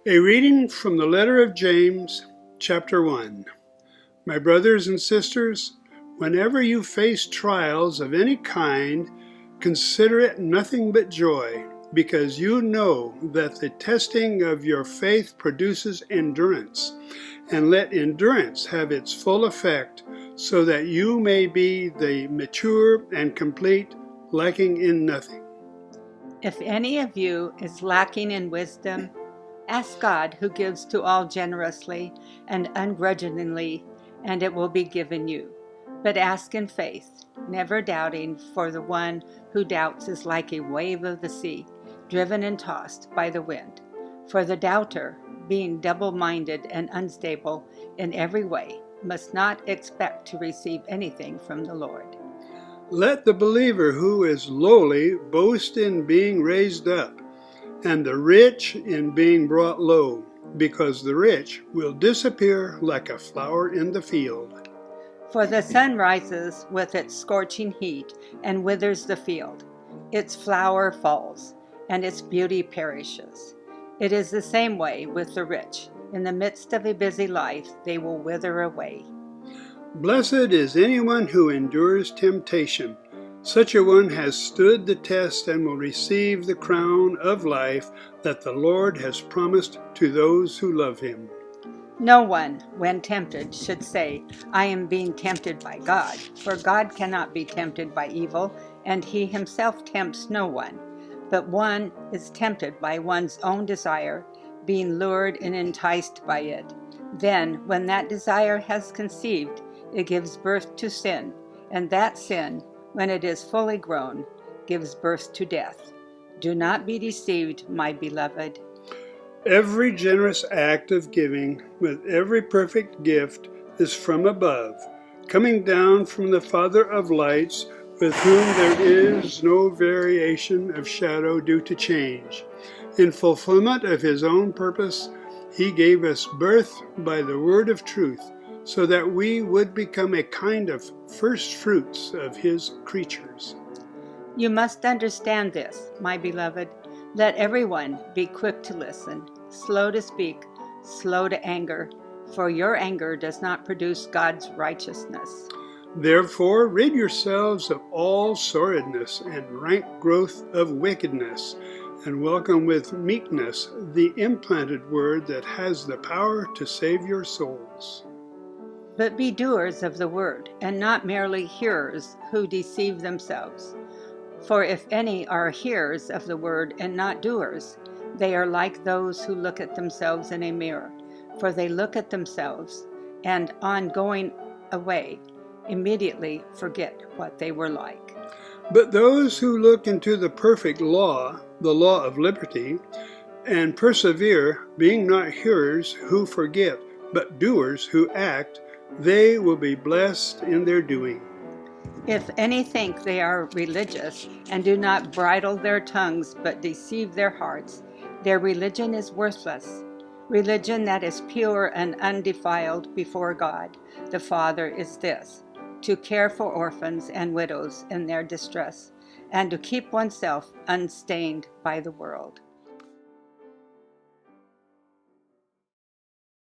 A reading from the letter of James, chapter 1. My brothers and sisters, whenever you face trials of any kind, consider it nothing but joy, because you know that the testing of your faith produces endurance. And let endurance have its full effect, so that you may be the mature and complete, lacking in nothing. If any of you is lacking in wisdom, ask God, who gives to all generously and ungrudgingly, and it will be given you. But ask in faith, never doubting, for the one who doubts is like a wave of the sea, driven and tossed by the wind. For the doubter, being double-minded and unstable in every way, must not expect to receive anything from the Lord. Let the believer who is lowly boast in being raised up, and the rich in being brought low, because the rich will disappear like a flower in the field. For the sun rises with its scorching heat and withers the field. Its flower falls, and its beauty perishes. It is the same way with the rich. In the midst of a busy life, they will wither away. Blessed is anyone who endures temptation. Such a one has stood the test and will receive the crown of life that the Lord has promised to those who love him. No one, when tempted, should say, I am being tempted by God, for God cannot be tempted by evil, and he himself tempts no one. But one is tempted by one's own desire, being lured and enticed by it. Then, when that desire has conceived, it gives birth to sin, and that sin, when it is fully grown, gives birth to death. Do not be deceived, my beloved. Every generous act of giving with every perfect gift is from above, coming down from the Father of lights, with whom there is no variation of shadow due to change. In fulfillment of his own purpose, he gave us birth by the word of truth, so that we would become a kind of first fruits of his creatures. You must understand this, my beloved. Let everyone be quick to listen, slow to speak, slow to anger, for your anger does not produce God's righteousness. Therefore, rid yourselves of all sordidness and rank growth of wickedness, and welcome with meekness the implanted word that has the power to save your souls. But be doers of the word, and not merely hearers who deceive themselves. For if any are hearers of the word and not doers, they are like those who look at themselves in a mirror. For they look at themselves, and on going away, immediately forget what they were like. But those who look into the perfect law, the law of liberty, and persevere, being not hearers who forget, but doers who act, they will be blessed in their doing. If any think they are religious and do not bridle their tongues but deceive their hearts, their religion is worthless. Religion that is pure and undefiled before God, the Father, is this: to care for orphans and widows in their distress, and to keep oneself unstained by the world.